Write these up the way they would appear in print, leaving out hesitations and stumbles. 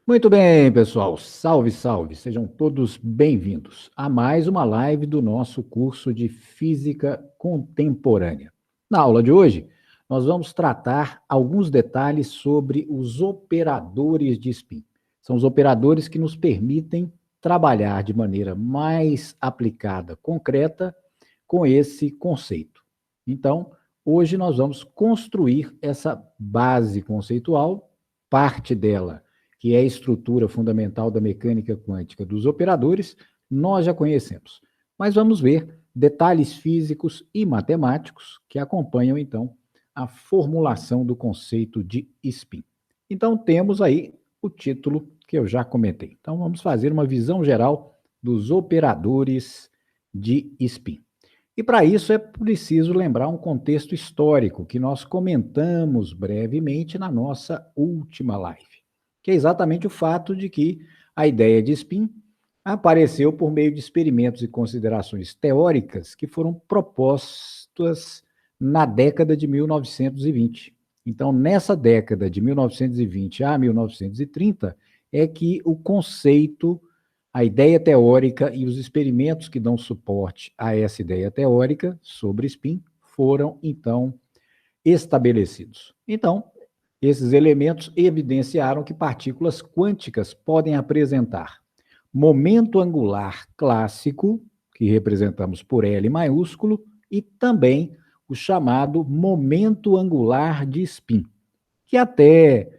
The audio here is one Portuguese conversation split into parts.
Muito bem, pessoal. Salve, salve. Sejam todos bem-vindos a mais uma live do nosso curso de Física Contemporânea. Na aula de hoje, nós vamos tratar alguns detalhes sobre os operadores de spin. São os operadores que nos permitem trabalhar de maneira mais aplicada, concreta, com esse conceito. Então, hoje nós vamos construir essa base conceitual, parte dela que é a estrutura fundamental da mecânica quântica dos operadores, nós já conhecemos. Mas vamos ver detalhes físicos e matemáticos que acompanham, então, a formulação do conceito de spin. Então, temos aí o título que eu já comentei. Então, vamos fazer uma visão geral dos operadores de spin. E para isso é preciso lembrar um contexto histórico que nós comentamos brevemente na nossa última live, que é exatamente o fato de que a ideia de spin apareceu por meio de experimentos e considerações teóricas que foram propostas na década de 1920. Então, nessa década de 1920 a 1930, é que o conceito, a ideia teórica e os experimentos que dão suporte a essa ideia teórica sobre spin foram, então, estabelecidos. Então, esses elementos evidenciaram que partículas quânticas podem apresentar momento angular clássico, que representamos por L maiúsculo, e também o chamado momento angular de spin, que até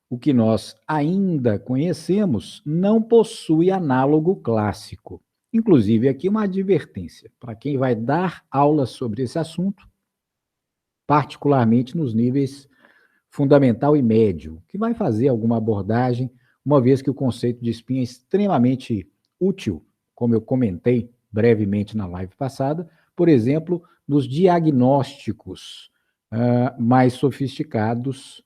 o que nós ainda conhecemos não possui análogo clássico. Inclusive, aqui uma advertência para quem vai dar aulas sobre esse assunto, particularmente nos níveis fundamental e médio, que vai fazer alguma abordagem, uma vez que o conceito de spin é extremamente útil, como eu comentei brevemente na live passada, por exemplo, nos diagnósticos mais sofisticados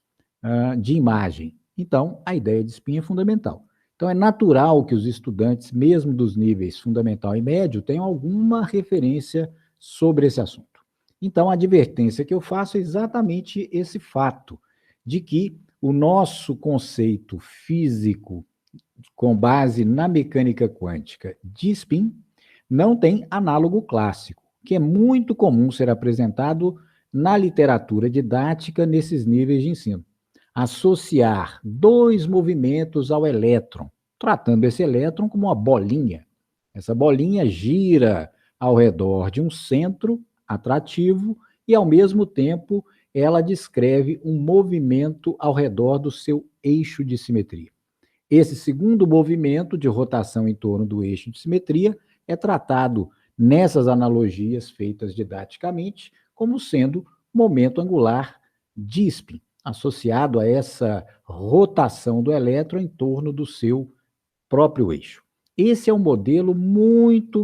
de imagem. Então, a ideia de spin é fundamental. Então, é natural que os estudantes, mesmo dos níveis fundamental e médio, tenham alguma referência sobre esse assunto. Então, a advertência que eu faço é exatamente esse fato, de que o nosso conceito físico, com base na mecânica quântica de spin, não tem análogo clássico, que é muito comum ser apresentado na literatura didática nesses níveis de ensino. Associar dois movimentos ao elétron, tratando esse elétron como uma bolinha. Essa bolinha gira ao redor de um centro atrativo e, ao mesmo tempo, ela descreve um movimento ao redor do seu eixo de simetria. Esse segundo movimento de rotação em torno do eixo de simetria é tratado nessas analogias feitas didaticamente como sendo momento angular de spin, associado a essa rotação do elétron em torno do seu próprio eixo. Esse é um modelo muito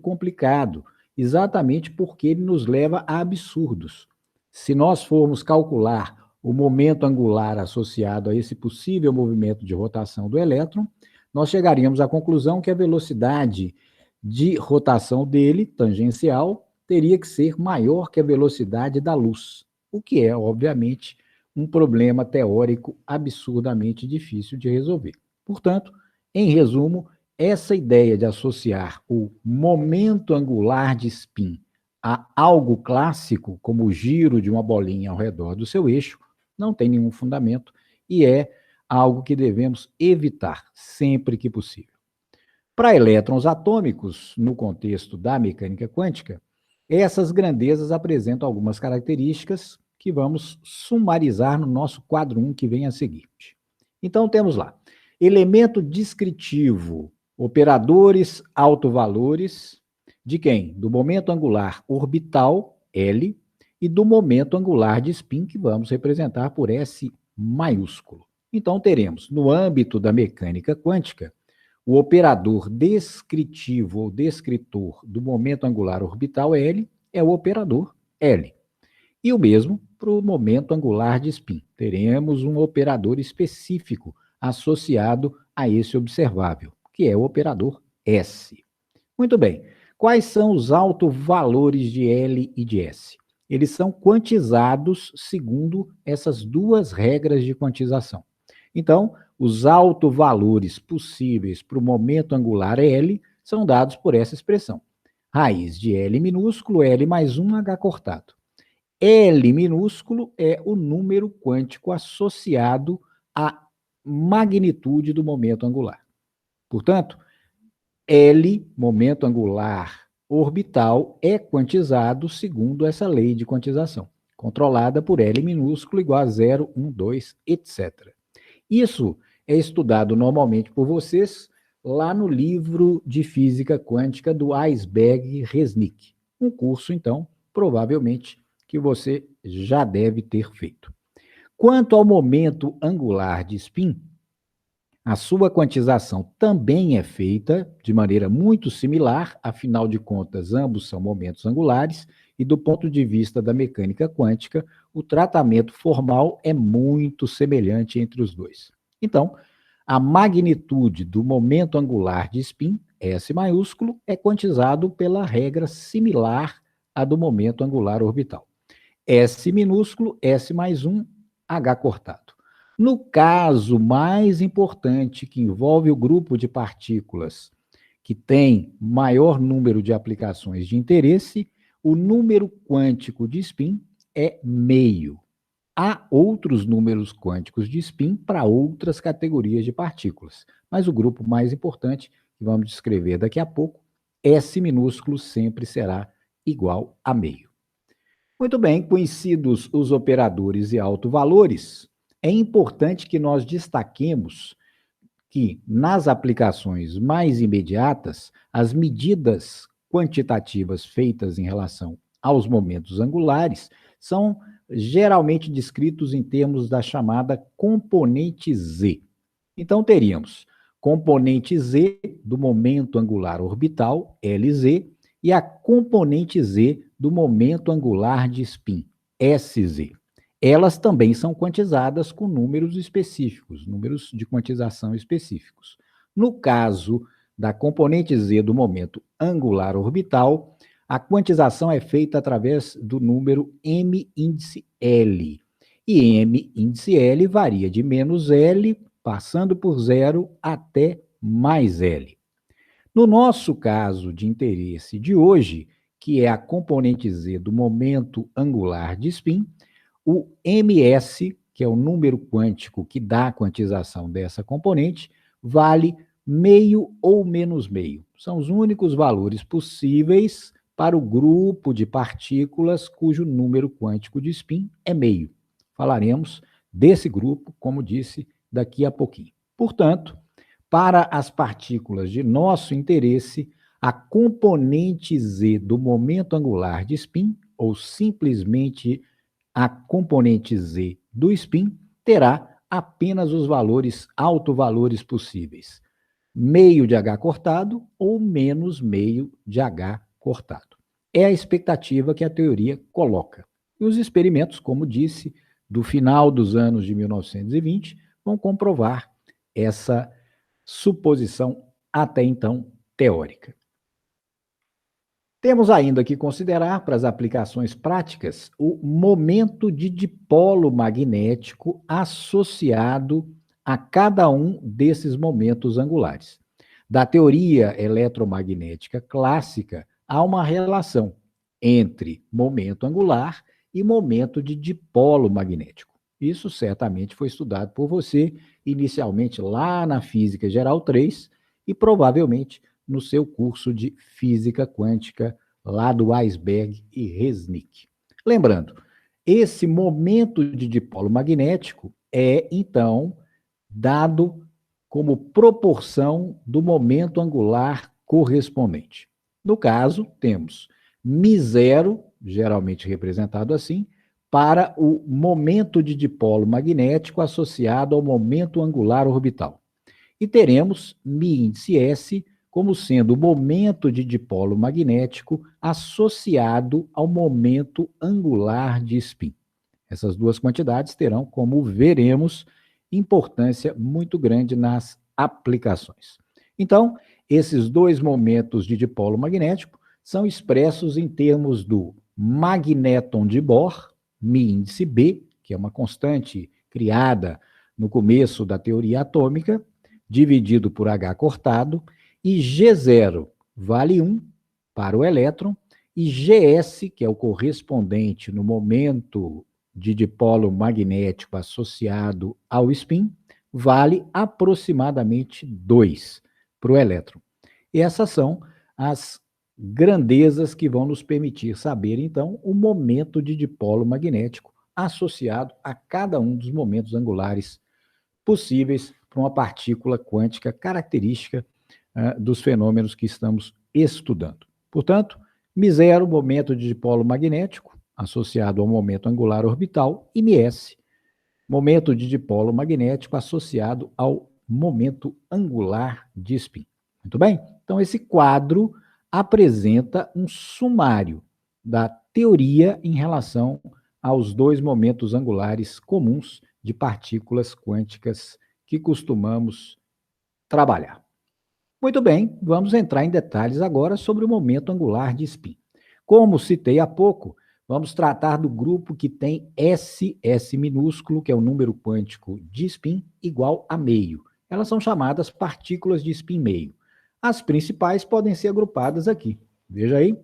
complicado, exatamente porque ele nos leva a absurdos. Se nós formos calcular o momento angular associado a esse possível movimento de rotação do elétron, nós chegaríamos à conclusão que a velocidade de rotação dele, tangencial, teria que ser maior que a velocidade da luz, o que é, obviamente, um problema teórico absurdamente difícil de resolver. Portanto, em resumo, essa ideia de associar o momento angular de spin a algo clássico, como o giro de uma bolinha ao redor do seu eixo, não tem nenhum fundamento e é algo que devemos evitar sempre que possível. Para elétrons atômicos, no contexto da mecânica quântica, essas grandezas apresentam algumas características que vamos sumarizar no nosso quadro 1 que vem a seguir. Então, temos lá, elemento descritivo, operadores autovalores, de quem? Do momento angular orbital, L, e do momento angular de spin, que vamos representar por S maiúsculo. Então, teremos, no âmbito da mecânica quântica, o operador descritivo ou descritor do momento angular orbital L é o operador L. E o mesmo para o momento angular de spin. Teremos um operador específico associado a esse observável, que é o operador S. Muito bem. Quais são os autovalores de L e de S? Eles são quantizados segundo essas duas regras de quantização. Então, os autovalores possíveis para o momento angular L são dados por essa expressão. Raiz de L minúsculo, L mais 1, H cortado. L minúsculo é o número quântico associado à magnitude do momento angular. Portanto, L, momento angular orbital, é quantizado segundo essa lei de quantização, controlada por L minúsculo igual a 0, 1, 2, etc. Isso é estudado normalmente por vocês lá no livro de física quântica do Iceberg e Resnick. Um curso, então, provavelmente, que você já deve ter feito. Quanto ao momento angular de spin, a sua quantização também é feita de maneira muito similar, afinal de contas, ambos são momentos angulares, e do ponto de vista da mecânica quântica, o tratamento formal é muito semelhante entre os dois. Então, a magnitude do momento angular de spin, S maiúsculo, é quantizado pela regra similar à do momento angular orbital. S minúsculo, S mais 1, H cortado. No caso mais importante, que envolve o grupo de partículas que tem maior número de aplicações de interesse, o número quântico de spin é meio. Há outros números quânticos de spin para outras categorias de partículas, mas o grupo mais importante, que vamos descrever daqui a pouco, S minúsculo sempre será igual a meio. Muito bem, conhecidos os operadores e autovalores, é importante que nós destaquemos que, nas aplicações mais imediatas, as medidas quantitativas feitas em relação aos momentos angulares são geralmente descritos em termos da chamada componente Z. Então, teríamos componente Z do momento angular orbital, LZ, e a componente Z do momento angular de spin, SZ. Elas também são quantizadas com números específicos, números de quantização específicos. No caso da componente Z do momento angular orbital, a quantização é feita através do número M índice L. E M índice L varia de menos L, passando por 0 até mais L. No nosso caso de interesse de hoje, que é a componente Z do momento angular de spin, o ms, que é o número quântico que dá a quantização dessa componente, vale meio ou menos meio. São os únicos valores possíveis para o grupo de partículas cujo número quântico de spin é meio. Falaremos desse grupo, como disse, daqui a pouquinho. Portanto, para as partículas de nosso interesse, a componente Z do momento angular de spin, ou simplesmente a componente Z do spin, terá apenas os valores autovalores possíveis. Meio de H cortado ou menos meio de H cortado. É a expectativa que a teoria coloca. E os experimentos, como disse, do final dos anos de 1920, vão comprovar essa suposição até então teórica. Temos ainda que considerar, para as aplicações práticas, o momento de dipolo magnético associado a cada um desses momentos angulares. Da teoria eletromagnética clássica, há uma relação entre momento angular e momento de dipolo magnético. Isso certamente foi estudado por você, inicialmente lá na Física Geral 3 e provavelmente no seu curso de Física Quântica, lá do Iceberg e Resnick. Lembrando, esse momento de dipolo magnético é, então, dado como proporção do momento angular correspondente. No caso, temos μ0, geralmente representado assim, para o momento de dipolo magnético associado ao momento angular orbital. E teremos μ índice S como sendo o momento de dipolo magnético associado ao momento angular de spin. Essas duas quantidades terão, como veremos, importância muito grande nas aplicações. Então, esses dois momentos de dipolo magnético são expressos em termos do magnéton de Bohr, μ índice B, que é uma constante criada no começo da teoria atômica, dividido por H cortado, e G0 vale 1 para o elétron, e GS, que é o correspondente no momento de dipolo magnético associado ao spin, vale aproximadamente 2 para o elétron. E essas são as grandezas que vão nos permitir saber, então, o momento de dipolo magnético associado a cada um dos momentos angulares possíveis para uma partícula quântica característica dos fenômenos que estamos estudando. Portanto, μ0, momento de dipolo magnético, associado ao momento angular orbital, e μs, momento de dipolo magnético associado ao momento angular de spin. Muito bem? Então, esse quadro apresenta um sumário da teoria em relação aos dois momentos angulares comuns de partículas quânticas que costumamos trabalhar. Muito bem, vamos entrar em detalhes agora sobre o momento angular de spin. Como citei há pouco, vamos tratar do grupo que tem SS minúsculo, que é o número quântico de spin, igual a meio. Elas são chamadas partículas de spin meio. As principais podem ser agrupadas aqui. Veja aí.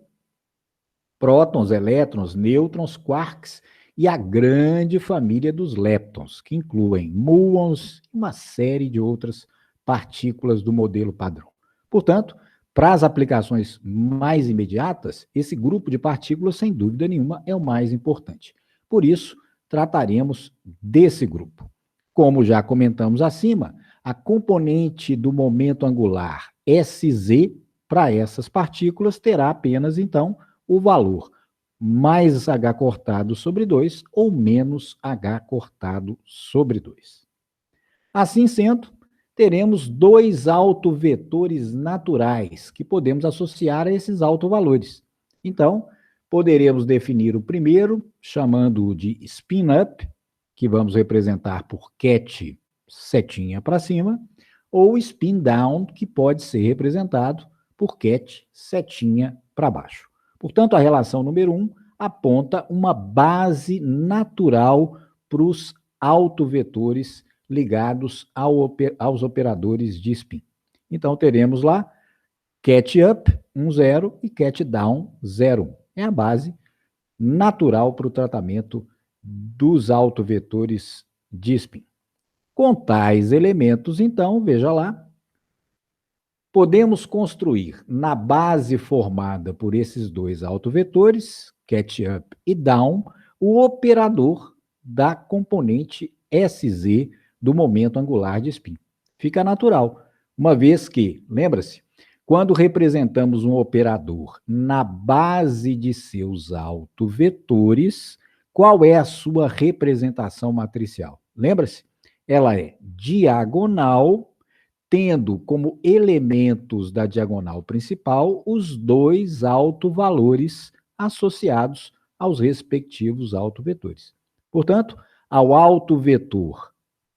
Prótons, elétrons, nêutrons, quarks e a grande família dos leptons, que incluem muons e uma série de outras partículas do modelo padrão. Portanto, para as aplicações mais imediatas, esse grupo de partículas, sem dúvida nenhuma, é o mais importante. Por isso, trataremos desse grupo. Como já comentamos acima, a componente do momento angular Sz para essas partículas terá apenas, então, o valor mais H cortado sobre 2 ou menos H cortado sobre 2. Assim sendo, teremos dois autovetores naturais que podemos associar a esses autovalores. Então, poderemos definir o primeiro, chamando-o de spin-up, que vamos representar por ket setinha para cima, ou spin-down, que pode ser representado por ket setinha para baixo. Portanto, a relação número 1 aponta uma base natural para os autovetores ligados aos operadores de spin. Então, teremos lá ket up 1, 0 e ket down 0. É a base natural para o tratamento dos autovetores de spin. Com tais elementos, então, veja lá, podemos construir na base formada por esses dois autovetores, ket up e down, o operador da componente Sz do momento angular de spin. Fica natural, uma vez que, lembra-se, quando representamos um operador na base de seus autovetores, qual é a sua representação matricial? Lembra-se? Ela é diagonal, tendo como elementos da diagonal principal os dois autovalores associados aos respectivos autovetores. Portanto, ao autovetor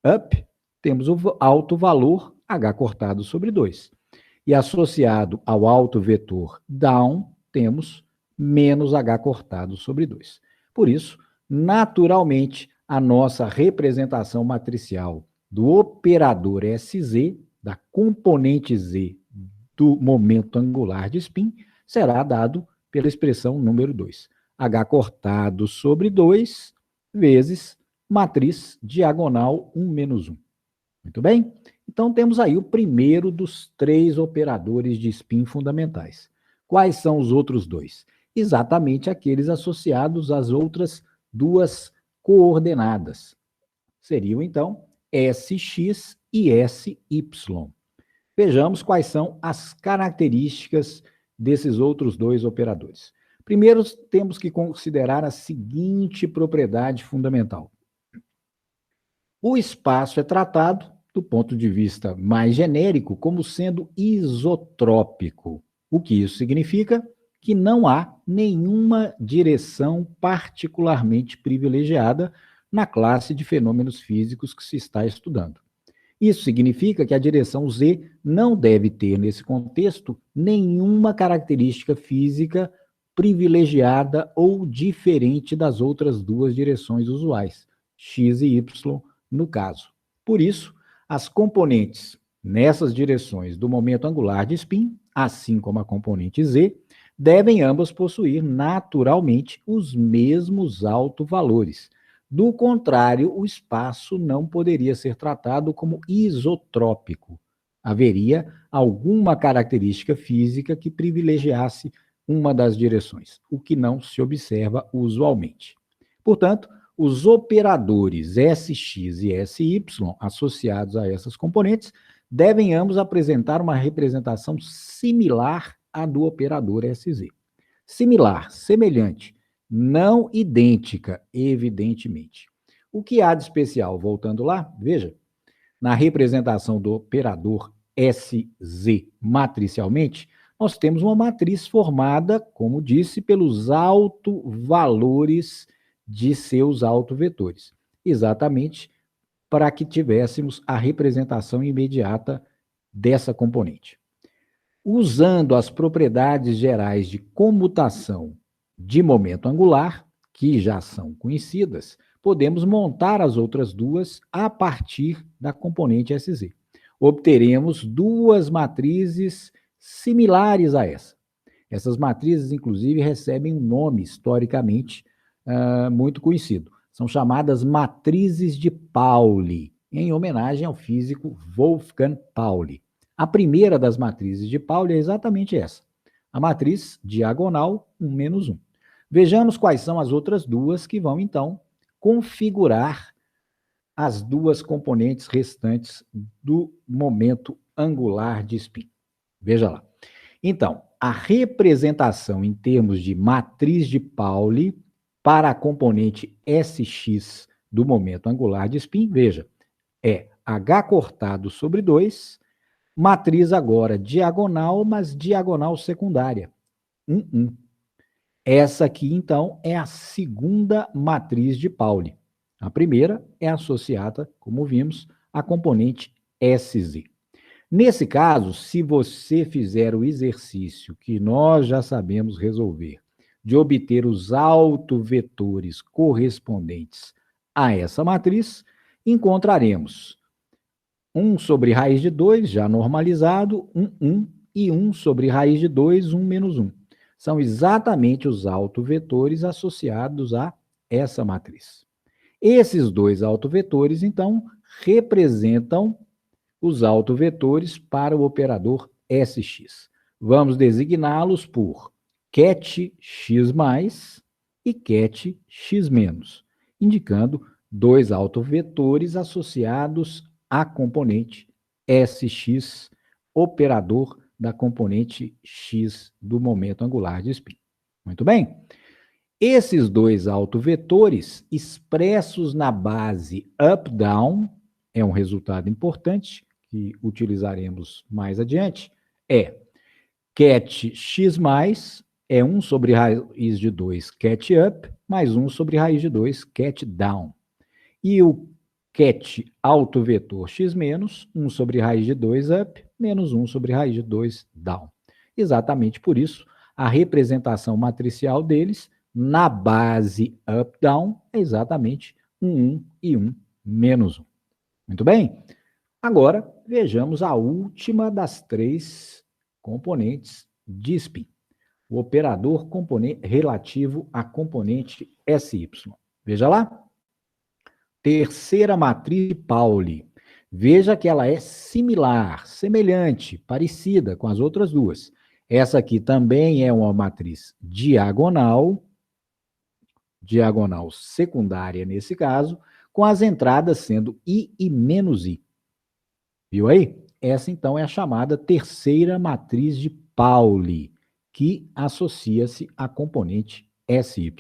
up, temos o autovalor H cortado sobre 2. E associado ao autovetor down, temos menos H cortado sobre 2. Por isso, naturalmente, a nossa representação matricial do operador Sz, da componente Z do momento angular de spin, será dado pela expressão número 2. H cortado sobre 2 vezes matriz diagonal 1 menos 1. Muito bem? Então, temos aí o primeiro dos 3 operadores de spin fundamentais. Quais são os outros 2? Exatamente aqueles associados às outras 2 coordenadas. Seriam, então, Sx e Sy. Vejamos quais são as características desses outros 2 operadores. Primeiro, temos que considerar a seguinte propriedade fundamental. O espaço é tratado, do ponto de vista mais genérico, como sendo isotrópico. O que isso significa? Que não há nenhuma direção particularmente privilegiada na classe de fenômenos físicos que se está estudando. Isso significa que a direção Z não deve ter, nesse contexto, nenhuma característica física privilegiada ou diferente das outras 2 direções usuais, x e y, no caso. Por isso, as componentes nessas direções do momento angular de spin, assim como a componente z, devem ambas possuir naturalmente os mesmos autovalores. Do contrário, o espaço não poderia ser tratado como isotrópico. Haveria alguma característica física que privilegiasse uma das direções, o que não se observa usualmente. Portanto, os operadores Sx e Sy associados a essas componentes devem ambos apresentar uma representação similar à do operador Sz. Similar, semelhante, não idêntica, evidentemente. O que há de especial? Voltando lá, veja, na representação do operador Sz matricialmente, nós temos uma matriz formada, como disse, pelos autovalores de seus autovetores. Exatamente para que tivéssemos a representação imediata dessa componente. Usando as propriedades gerais de comutação de momento angular, que já são conhecidas, podemos montar as outras duas a partir da componente Sz. Obteremos duas matrizes similares a essa. Essas matrizes, inclusive, recebem um nome historicamente muito conhecido. São chamadas matrizes de Pauli, em homenagem ao físico Wolfgang Pauli. A primeira das matrizes de Pauli é exatamente essa, a matriz diagonal 1 menos 1. Vejamos quais são as outras duas que vão, então, configurar as duas componentes restantes do momento angular de spin. Veja lá. Então, a representação em termos de matriz de Pauli para a componente Sx do momento angular de spin, veja, é H cortado sobre 2, matriz agora diagonal, mas diagonal secundária, 1, 1. Essa aqui, então, é a segunda matriz de Pauli. A primeira é associada, como vimos, à componente Sz. Nesse caso, se você fizer o exercício que nós já sabemos resolver, de obter os autovetores correspondentes a essa matriz, encontraremos 1 sobre raiz de 2, já normalizado, 1, 1, e 1 sobre raiz de 2, 1 menos 1. São exatamente os autovetores associados a essa matriz. Esses dois autovetores, então, representam os autovetores para o operador Sx. Vamos designá-los por ket x+, e ket x-, indicando dois autovetores associados à componente Sx, operador da componente x do momento angular de spin. Muito bem? Esses dois autovetores expressos na base up-down, é um resultado importante que utilizaremos mais adiante, é ket x+, é 1 sobre raiz de 2 ket up, mais 1 sobre raiz de 2 ket down. E o ket autovetor x-, 1 sobre raiz de 2 up, menos 1 sobre raiz de 2 down. Exatamente por isso, a representação matricial deles, na base up-down, é exatamente 1 e 1 menos 1. Muito bem? Agora, vejamos a última das três componentes de spin. O operador relativo à componente Sy. Veja lá. Terceira matriz de Pauli. Veja que ela é similar, semelhante, parecida com as outras duas. Essa aqui também é uma matriz diagonal secundária nesse caso, com as entradas sendo I e menos I. Viu aí? Essa, então, é a chamada terceira matriz de Pauli, que associa-se à componente Sy.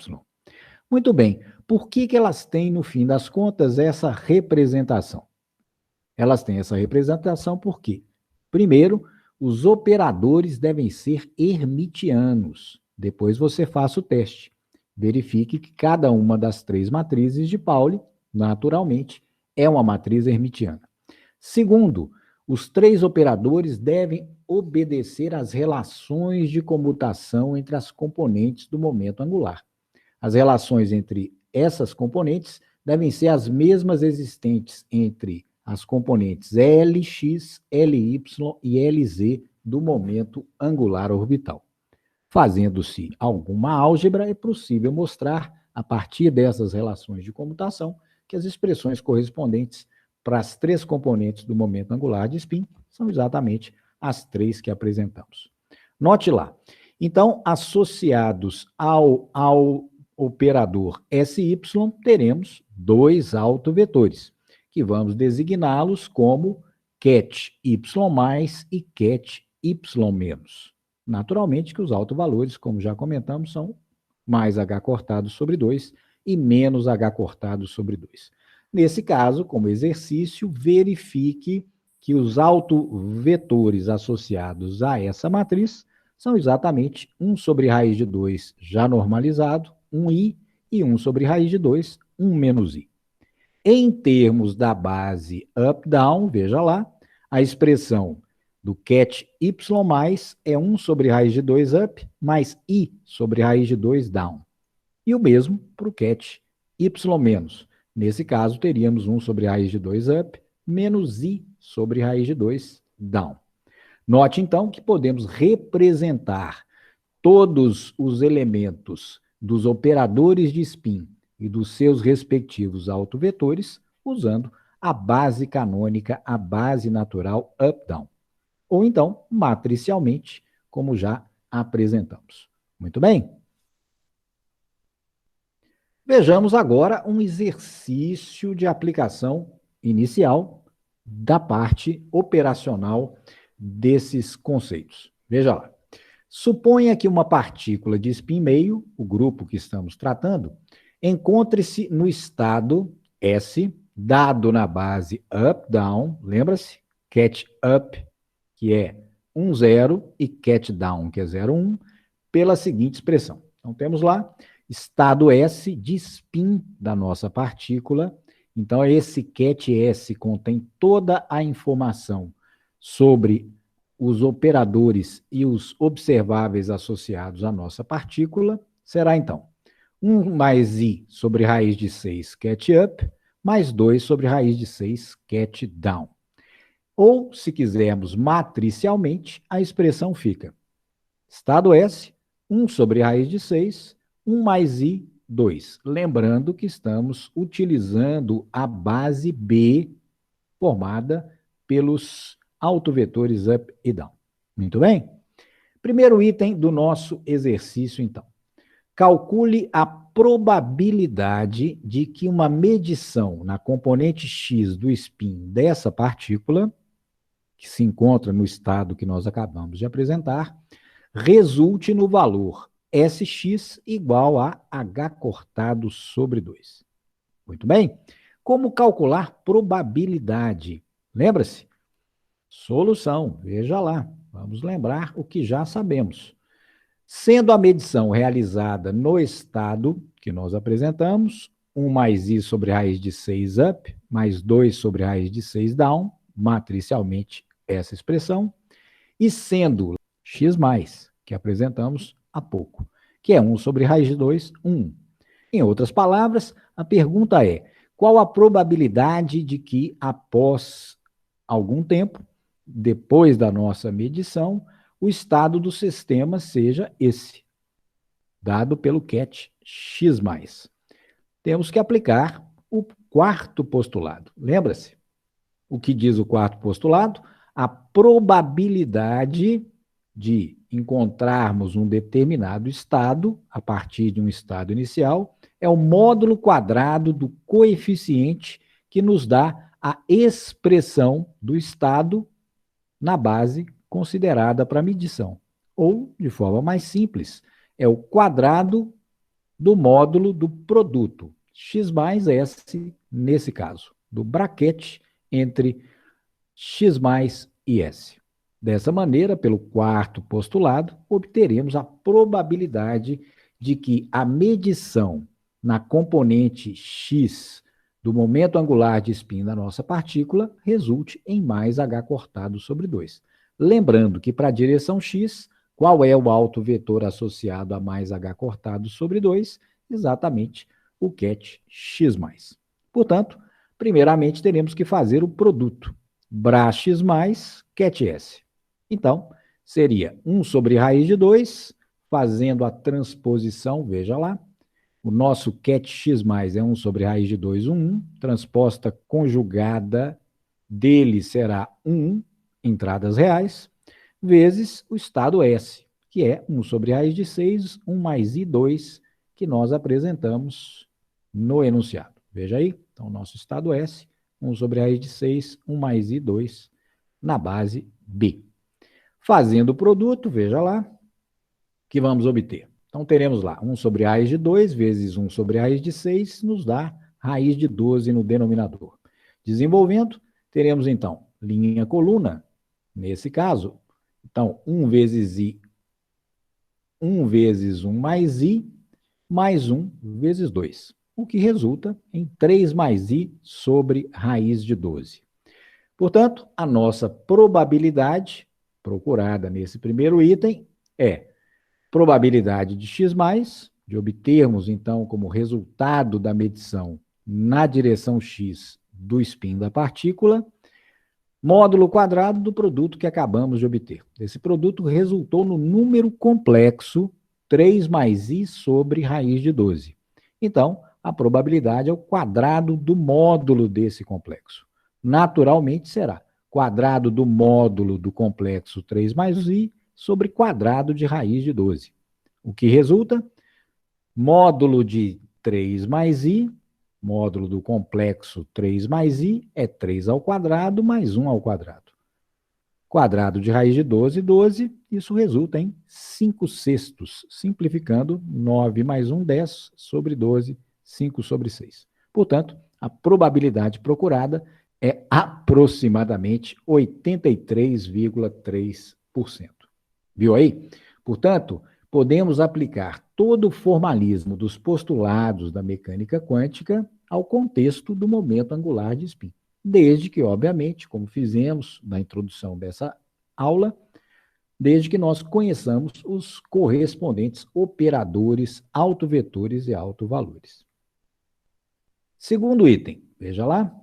Muito bem. Por que elas têm, no fim das contas, essa representação? Elas têm essa representação porque, primeiro, os operadores devem ser hermitianos. Depois você faça o teste. Verifique que cada uma das três matrizes de Pauli, naturalmente, é uma matriz hermitiana. Segundo, os três operadores devem obedecer às relações de comutação entre as componentes do momento angular. As relações entre essas componentes devem ser as mesmas existentes entre as componentes Lx, Ly e Lz do momento angular orbital. Fazendo-se alguma álgebra, é possível mostrar, a partir dessas relações de comutação, que as expressões correspondentes para as três componentes do momento angular de spin são exatamente as três que apresentamos. Note lá. Então, associados ao operador SY, teremos dois autovetores, que vamos designá-los como ket y mais e ket y menos. Naturalmente que os autovalores, como já comentamos, são mais h cortado sobre 2 e menos h cortado sobre 2. Nesse caso, como exercício, verifique que os autovetores associados a essa matriz são exatamente 1 sobre raiz de 2 já normalizado, 1i, e 1 sobre raiz de 2, 1 menos i. Em termos da base up-down, veja lá, a expressão do ket y mais é 1 sobre raiz de 2 up, mais i sobre raiz de 2 down. E o mesmo para o ket y menos. Nesse caso, teríamos 1 sobre raiz de 2 up, menos i sobre raiz de 2 down. Note, então, que podemos representar todos os elementos dos operadores de spin e dos seus respectivos autovetores usando a base canônica, a base natural up-down. Ou então, matricialmente, como já apresentamos. Muito bem? Vejamos agora um exercício de aplicação inicial da parte operacional desses conceitos. Veja lá. Suponha que uma partícula de spin meio, o grupo que estamos tratando, encontre-se no estado S, dado na base up-down, lembra-se? Ket up, que é 1, 0, e ket down, que é 0, 1, pela seguinte expressão. Então, temos lá estado S de spin da nossa partícula. Então, esse ket S contém toda a informação sobre os operadores e os observáveis associados à nossa partícula. Será, então, 1 mais i sobre raiz de 6 ket up, mais 2 sobre raiz de 6 ket down. Ou, se quisermos matricialmente, a expressão fica estado S, 1 sobre raiz de 6, 1 mais i, 2. Lembrando que estamos utilizando a base B formada pelos autovetores up e down. Muito bem? Primeiro item do nosso exercício, então. Calcule a probabilidade de que uma medição na componente X do spin dessa partícula, que se encontra no estado que nós acabamos de apresentar, resulte no valor Sx igual a h cortado sobre 2. Muito bem? Como calcular probabilidade? Lembra-se? Solução, veja lá. Vamos lembrar o que já sabemos. Sendo a medição realizada no estado que nós apresentamos, 1 mais i sobre raiz de 6 up, mais 2 sobre raiz de 6 down, matricialmente essa expressão, e sendo x mais, que apresentamos há pouco, que é 1 sobre raiz de 2, 1. Em outras palavras, a pergunta é, qual a probabilidade de que, após algum tempo, depois da nossa medição, o estado do sistema seja esse, dado pelo ket x+. Temos que aplicar o quarto postulado. Lembra-se? O que diz o quarto postulado? A probabilidade de encontrarmos um determinado estado, a partir de um estado inicial, é o módulo quadrado do coeficiente que nos dá a expressão do estado na base considerada para medição. Ou, de forma mais simples, é o quadrado do módulo do produto, x mais s, nesse caso, do braquete entre x mais e s. Dessa maneira, pelo quarto postulado, obteremos a probabilidade de que a medição na componente x do momento angular de spin da nossa partícula resulte em mais h cortado sobre 2. Lembrando que para a direção x, qual é o autovetor associado a mais h cortado sobre 2? Exatamente o ket x+. Portanto, primeiramente teremos que fazer o produto. Bra(x) mais ket(s). Então, seria 1 sobre raiz de 2, fazendo a transposição, veja lá, o nosso ket(x) mais é 1 sobre raiz de 2, 1, transposta conjugada dele será 1, entradas reais, vezes o estado S, que é 1 sobre raiz de 6, 1 mais I2, que nós apresentamos no enunciado. Veja aí, então, nosso estado S, 1 sobre raiz de 6, 1 mais I2, na base B. Fazendo o produto, veja lá, que vamos obter. Então, teremos lá 1 sobre raiz de 2 vezes 1 sobre raiz de 6, nos dá raiz de 12 no denominador. Desenvolvendo, teremos, então, linha coluna, nesse caso, então, 1 vezes I, 1 vezes 1 mais I, mais 1 vezes 2, o que resulta em 3 mais I sobre raiz de 12. Portanto, a nossa probabilidade procurada nesse primeiro item é probabilidade de x+, de obtermos, então, como resultado da medição na direção x do spin da partícula, módulo quadrado do produto que acabamos de obter. Esse produto resultou no número complexo 3 mais i sobre raiz de 12. Então, a probabilidade é o quadrado do módulo desse complexo. Naturalmente, será quadrado do módulo do complexo 3 mais i sobre quadrado de raiz de 12. O que resulta? Módulo de 3 mais i, módulo do complexo 3 mais i, é 3 ao quadrado mais 1 ao quadrado. Quadrado de raiz de 12, 12, isso resulta em 5/6. Simplificando, 9 mais 1, 10, sobre 12, 5 sobre 6. Portanto, a probabilidade procurada é aproximadamente 83,3%. Viu aí? Portanto, podemos aplicar todo o formalismo dos postulados da mecânica quântica ao contexto do momento angular de spin. Desde que, obviamente, como fizemos na introdução dessa aula, desde que nós conheçamos os correspondentes operadores autovetores e autovalores. Segundo item, veja lá.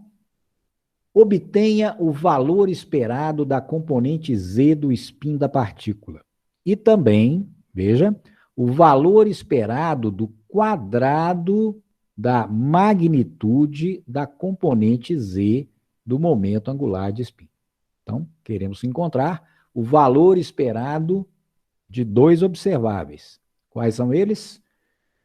Obtenha o valor esperado da componente Z do spin da partícula. E também, veja, o valor esperado do quadrado da magnitude da componente Z do momento angular de spin. Então, queremos encontrar o valor esperado de dois observáveis. Quais são eles?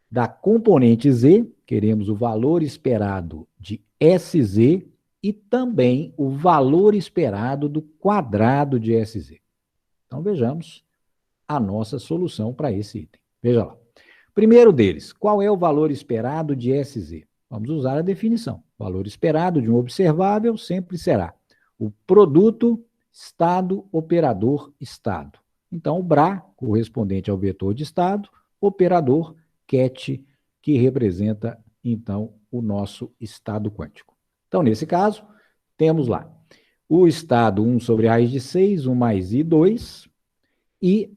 Da componente Z, queremos o valor esperado de SZ e também o valor esperado do quadrado de SZ. Então, vejamos a nossa solução para esse item. Veja lá. Primeiro deles, qual é o valor esperado de SZ? Vamos usar a definição. O valor esperado de um observável sempre será o produto estado, operador, estado. Então, o Bra, correspondente ao vetor de estado, operador, ket, que representa, então, o nosso estado quântico. Então, nesse caso, temos lá o estado 1 sobre raiz de 6, 1 mais I2, e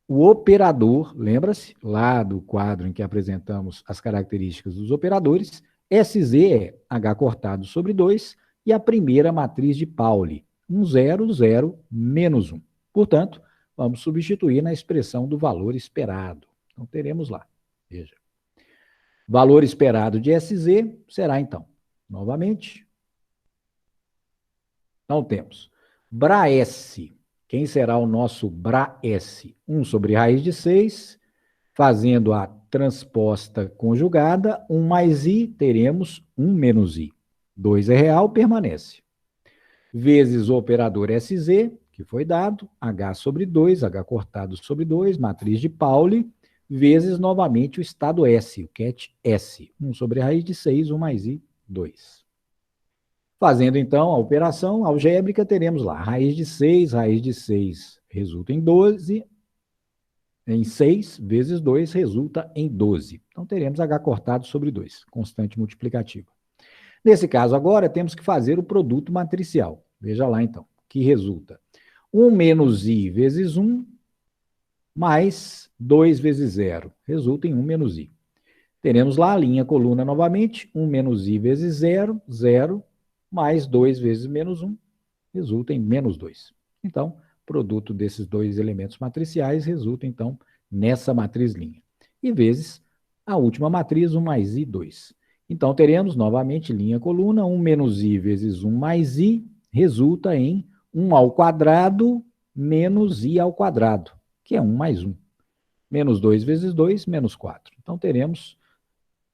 o operador, lembra-se, lá do quadro em que apresentamos as características dos operadores, SZ é H cortado sobre 2 e a primeira matriz de Pauli, 1, 0, 0, menos 1. Portanto, vamos substituir na expressão do valor esperado. Então, teremos lá, veja. Valor esperado de SZ será, então, novamente, não temos. Bra(S). Quem será o nosso Bra(S)? 1 sobre raiz de 6, fazendo a transposta conjugada, 1 mais I, teremos 1 menos I. 2 é real, permanece. Vezes o operador SZ, que foi dado, H sobre 2, H cortado sobre 2, matriz de Pauli, vezes novamente o estado S, o ket S. 1 sobre raiz de 6, 1 mais I, 2. Fazendo, então, a operação algébrica, teremos lá raiz de 6 resulta em 12, em 6 vezes 2 resulta em 12. Então, teremos H cortado sobre 2, constante multiplicativa. Nesse caso, agora, temos que fazer o produto matricial. Veja lá, então, que resulta 1 menos I vezes 1, mais 2 vezes 0, resulta em 1 menos I. Teremos lá a linha coluna novamente, 1 menos I vezes 0, 0, mais 2 vezes menos 1 resulta em menos 2. Então, produto desses dois elementos matriciais resulta, então, nessa matriz linha. E vezes a última matriz, 1 mais i, 2. Então, teremos novamente linha coluna, 1 menos i vezes 1 mais i, resulta em 1 ao quadrado menos i ao quadrado, que é 1 mais 1. Menos 2 vezes 2, menos 4. Então, teremos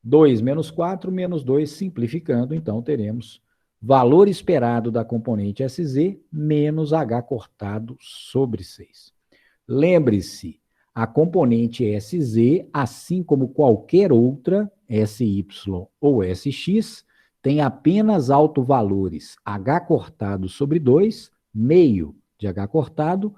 2 menos 4, menos 2, simplificando, então, teremos valor esperado da componente SZ menos H cortado sobre 6. Lembre-se, a componente SZ, assim como qualquer outra, SY ou SX, tem apenas autovalores H cortado sobre 2, meio de H cortado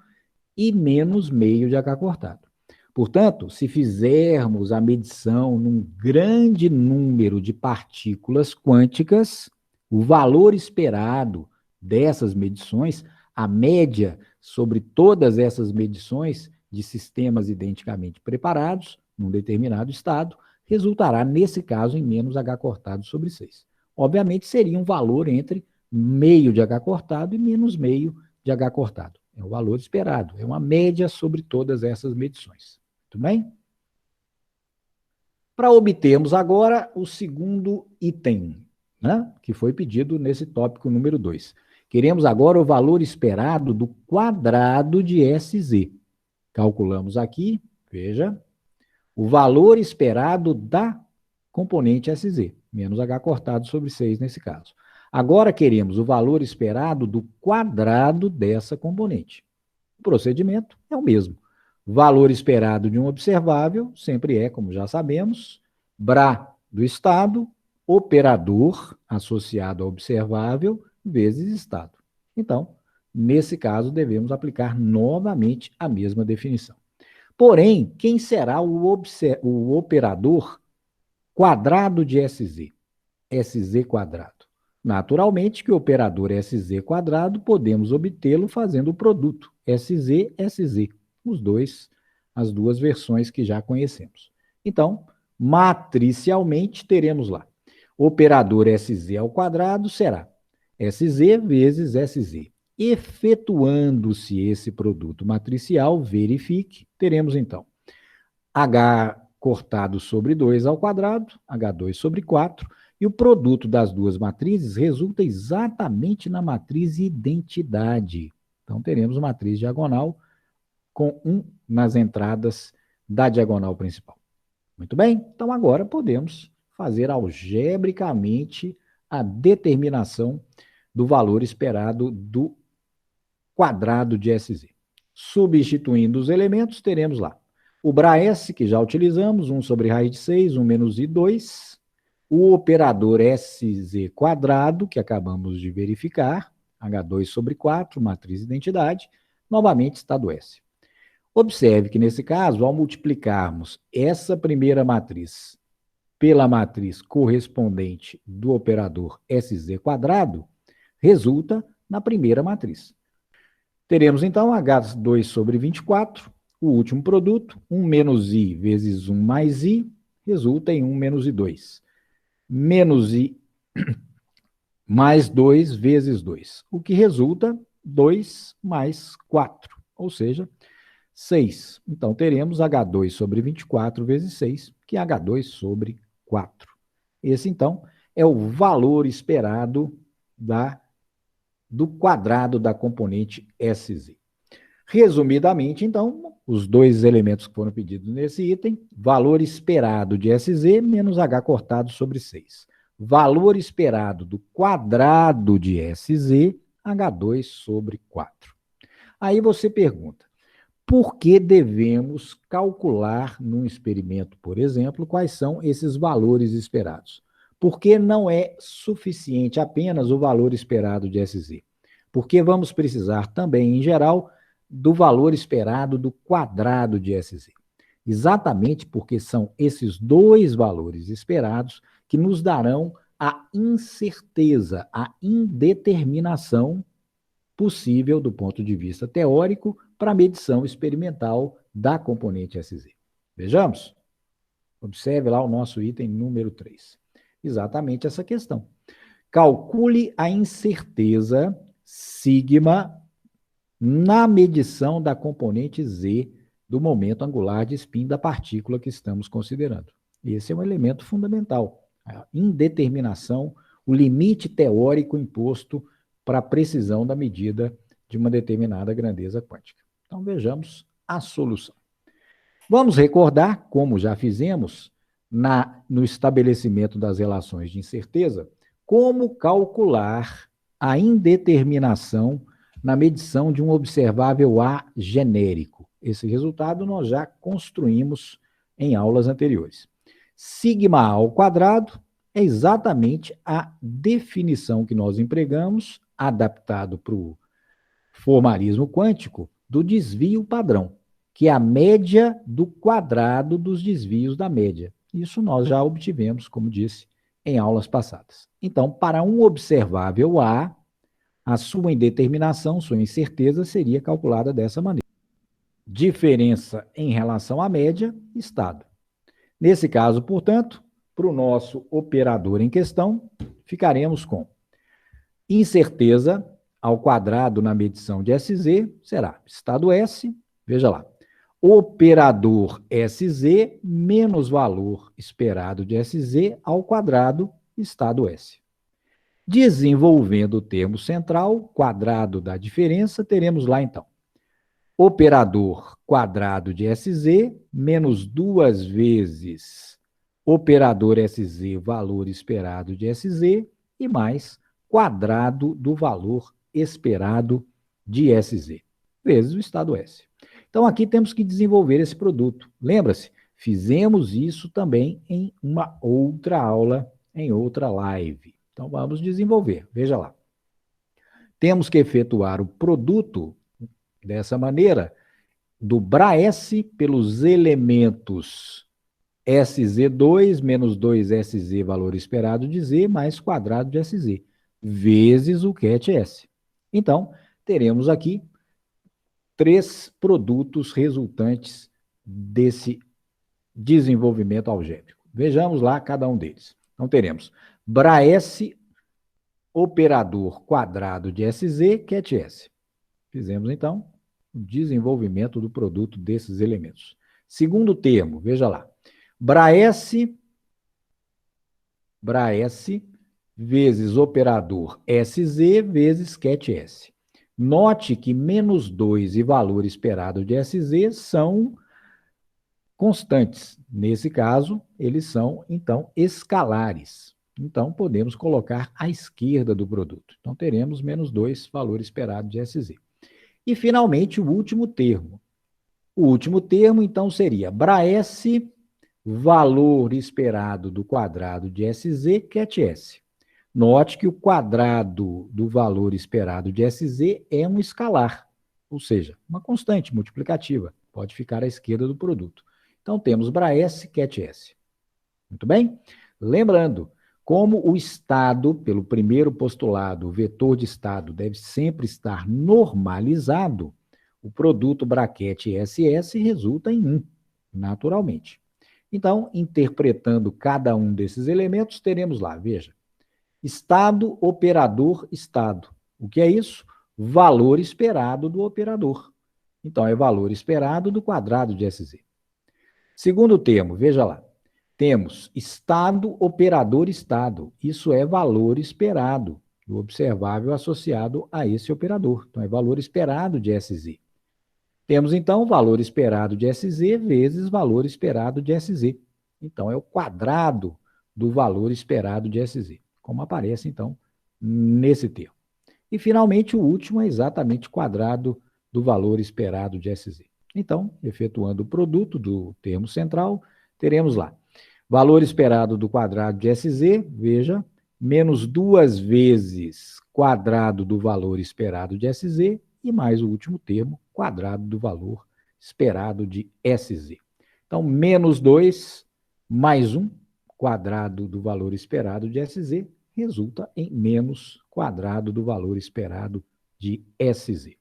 e menos meio de H cortado. Portanto, se fizermos a medição num grande número de partículas quânticas, o valor esperado dessas medições, a média sobre todas essas medições de sistemas identicamente preparados, num determinado estado, resultará, nesse caso, em menos H cortado sobre 6. Obviamente, seria um valor entre meio de H cortado e menos meio de H cortado. É o valor esperado, é uma média sobre todas essas medições. Muito bem? Para obtermos agora o segundo item, né, que foi pedido nesse tópico número 2. Queremos agora o valor esperado do quadrado de SZ. Calculamos aqui, veja, o valor esperado da componente SZ, menos H cortado sobre 6 nesse caso. Agora queremos o valor esperado do quadrado dessa componente. O procedimento é o mesmo. Valor esperado de um observável sempre é, como já sabemos, Bra do estado, operador associado ao observável, vezes estado. Então, nesse caso, devemos aplicar novamente a mesma definição. Porém, quem será o operador quadrado de SZ? SZ quadrado. Naturalmente que o operador SZ quadrado podemos obtê-lo fazendo o produto SZ, SZ, as duas versões que já conhecemos. Então, matricialmente teremos lá, operador SZ ao quadrado será SZ vezes SZ. Efetuando-se esse produto matricial, verifique, teremos então H cortado sobre 2 ao quadrado, H2 sobre 4, e o produto das duas matrizes resulta exatamente na matriz identidade. Então, teremos matriz diagonal com 1 nas entradas da diagonal principal. Muito bem? Então, agora podemos fazer algebricamente a determinação do valor esperado do quadrado de SZ. Substituindo os elementos, teremos lá o BRAS, que já utilizamos, 1 sobre raiz de 6, 1 menos I2, o operador SZ quadrado, que acabamos de verificar, H2 sobre 4, matriz identidade, novamente estado S. Observe que, nesse caso, ao multiplicarmos essa primeira matriz pela matriz correspondente do operador SZ quadrado, resulta na primeira matriz. Teremos, então, H2 sobre 24, o último produto, 1 menos I vezes 1 mais I, resulta em 1 menos I2. Menos I mais 2 vezes 2, o que resulta 2 mais 4, ou seja, 6. Então, teremos H2 sobre 24 vezes 6, que é H2 sobre 4. Esse, então, é o valor esperado do quadrado da componente SZ. Resumidamente, então, os dois elementos que foram pedidos nesse item, valor esperado de SZ menos H cortado sobre 6. Valor esperado do quadrado de SZ, H2 sobre 4. Aí você pergunta, por que devemos calcular num experimento, por exemplo, quais são esses valores esperados? Porque não é suficiente apenas o valor esperado de SZ. Porque vamos precisar também, em geral, do valor esperado do quadrado de SZ. Exatamente porque são esses dois valores esperados que nos darão a incerteza, a indeterminação possível do ponto de vista teórico para a medição experimental da componente SZ. Vejamos? Observe lá o nosso item número 3. Exatamente essa questão. Calcule a incerteza sigma na medição da componente Z do momento angular de spin da partícula que estamos considerando. Esse é um elemento fundamental. A indeterminação, o limite teórico imposto para a precisão da medida de uma determinada grandeza quântica. Então, vejamos a solução. Vamos recordar, como já fizemos no estabelecimento das relações de incerteza, como calcular a indeterminação na medição de um observável A genérico. Esse resultado nós já construímos em aulas anteriores. Sigma A ao quadrado é exatamente a definição que nós empregamos, adaptado para o formalismo quântico, do desvio padrão, que é a média do quadrado dos desvios da média. Isso nós já obtivemos, como disse, em aulas passadas. Então, para um observável A sua indeterminação, sua incerteza, seria calculada dessa maneira. Diferença em relação à média, estado. Nesse caso, portanto, para o nosso operador em questão, ficaremos com incerteza ao quadrado na medição de SZ, será estado S, veja lá, operador SZ menos valor esperado de SZ ao quadrado, estado S. Desenvolvendo o termo central, quadrado da diferença, teremos lá, então, operador quadrado de SZ menos 2 vezes operador SZ, valor esperado de SZ, e mais quadrado do valor esperado de SZ, vezes o estado S. Então, aqui temos que desenvolver esse produto. Lembra-se? Fizemos isso também em uma outra aula, em outra live. Então, vamos desenvolver. Veja lá. Temos que efetuar o produto dessa maneira, dobrar S pelos elementos SZ2 menos 2SZ, valor esperado de Z, mais quadrado de SZ, vezes o ket S. Então, teremos aqui 3 produtos resultantes desse desenvolvimento algébrico. Vejamos lá cada um deles. Então, teremos BraS, operador quadrado de SZ, ket S. Fizemos, então, o desenvolvimento do produto desses elementos. Segundo termo, veja lá. BraS vezes operador SZ vezes ket S. Note que menos 2 e valor esperado de SZ são constantes. Nesse caso, eles são, então, escalares. Então, podemos colocar à esquerda do produto. Então, teremos menos 2, valor esperado de SZ. E, finalmente, o último termo. O último termo, então, seria BraS, valor esperado do quadrado de SZ, ket S. Note que o quadrado do valor esperado de SZ é um escalar, ou seja, uma constante multiplicativa. Pode ficar à esquerda do produto. Então, temos BraS, ket S. Muito bem? Lembrando, como o estado, pelo primeiro postulado, o vetor de estado deve sempre estar normalizado, o produto braquete SS resulta em 1, naturalmente. Então, interpretando cada um desses elementos, teremos lá, veja, estado, operador, estado. O que é isso? Valor esperado do operador. Então, é valor esperado do quadrado de SZ. Segundo termo, veja lá. Temos estado, operador, estado. Isso é valor esperado do observável associado a esse operador. Então, é valor esperado de SZ. Temos, então, valor esperado de SZ vezes valor esperado de SZ. Então, é o quadrado do valor esperado de SZ, como aparece, então, nesse termo. E, finalmente, o último é exatamente quadrado do valor esperado de SZ. Então, efetuando o produto do termo central, teremos lá valor esperado do quadrado de SZ, veja, menos 2 vezes quadrado do valor esperado de SZ e mais o último termo, quadrado do valor esperado de SZ. Então, menos 2 mais 1, quadrado do valor esperado de SZ, resulta em menos quadrado do valor esperado de SZ.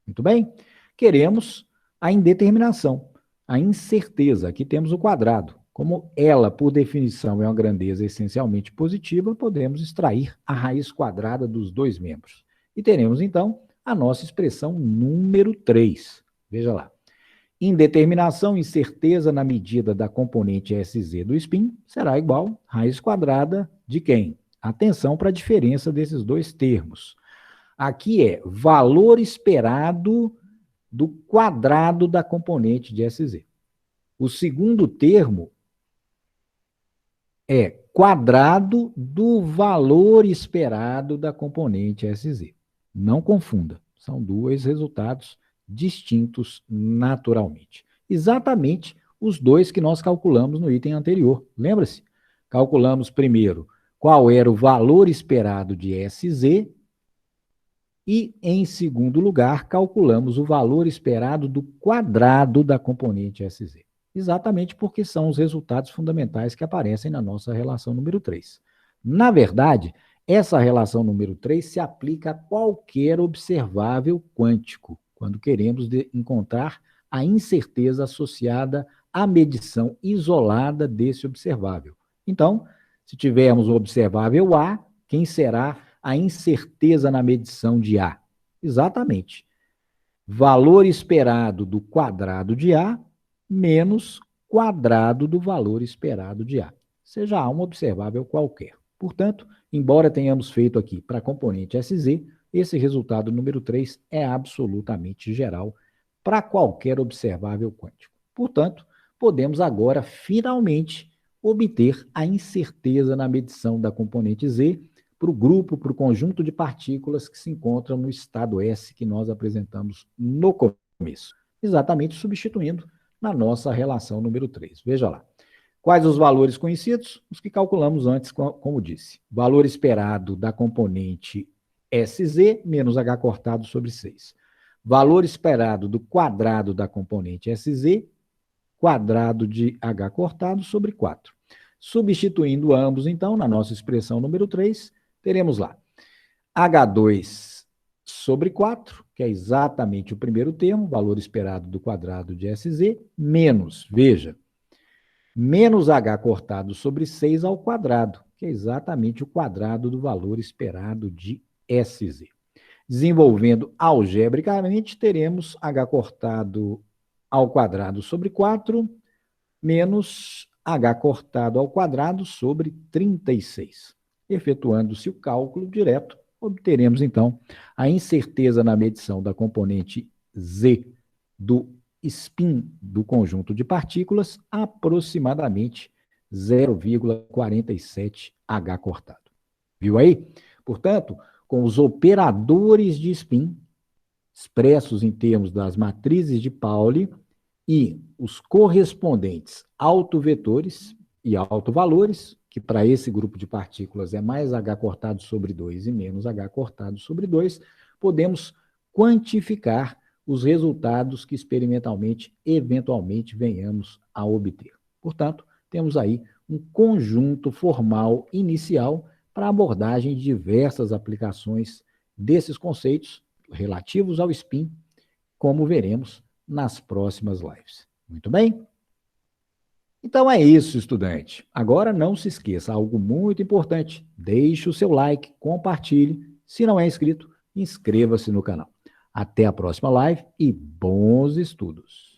Muito bem? Queremos a indeterminação, a incerteza. Aqui temos o quadrado. Como ela, por definição, é uma grandeza essencialmente positiva, podemos extrair a raiz quadrada dos dois membros. E teremos, então, a nossa expressão número 3. Veja lá. Indeterminação, incerteza na medida da componente SZ do spin será igual a raiz quadrada de quem? Atenção para a diferença desses dois termos. Aqui é valor esperado do quadrado da componente de SZ. O segundo termo é quadrado do valor esperado da componente SZ. Não confunda, são dois resultados distintos naturalmente. Exatamente os dois que nós calculamos no item anterior. Lembra-se? Calculamos primeiro qual era o valor esperado de SZ e, em segundo lugar, calculamos o valor esperado do quadrado da componente SZ. Exatamente porque são os resultados fundamentais que aparecem na nossa relação número 3. Na verdade, essa relação número 3 se aplica a qualquer observável quântico, quando queremos encontrar a incerteza associada à medição isolada desse observável. Então, se tivermos o observável A, quem será a incerteza na medição de A? Exatamente. Valor esperado do quadrado de A menos quadrado do valor esperado de A. Seja A um observável qualquer. Portanto, embora tenhamos feito aqui para a componente SZ, esse resultado número 3 é absolutamente geral para qualquer observável quântico. Portanto, podemos agora finalmente obter a incerteza na medição da componente Z para o grupo, para o conjunto de partículas que se encontram no estado S que nós apresentamos no começo, exatamente substituindo na nossa relação número 3. Veja lá. Quais os valores conhecidos? Os que calculamos antes, como disse. Valor esperado da componente SZ menos H cortado sobre 6. Valor esperado do quadrado da componente SZ, quadrado de H cortado sobre 4. Substituindo ambos, então, na nossa expressão número 3, teremos lá H2 sobre 4, que é exatamente o primeiro termo, valor esperado do quadrado de SZ, menos, veja, menos H cortado sobre 6 ao quadrado, que é exatamente o quadrado do valor esperado de SZ. Desenvolvendo algebricamente, teremos H cortado ao quadrado sobre 4, menos H cortado ao quadrado sobre 36. Efetuando-se o cálculo direto, obteremos, então, a incerteza na medição da componente Z do spin do conjunto de partículas, aproximadamente 0,47 H cortado. Viu aí? Portanto, com os operadores de spin, expressos em termos das matrizes de Pauli, e os correspondentes autovetores e autovalores, que para esse grupo de partículas é mais H cortado sobre 2 e menos H cortado sobre 2, podemos quantificar os resultados que experimentalmente, eventualmente, venhamos a obter. Portanto, temos aí um conjunto formal inicial para a abordagem de diversas aplicações desses conceitos relativos ao spin, como veremos nas próximas lives. Muito bem? Então é isso, estudante. Agora não se esqueça, algo muito importante, deixe o seu like, compartilhe. Se não é inscrito, inscreva-se no canal. Até a próxima live e bons estudos!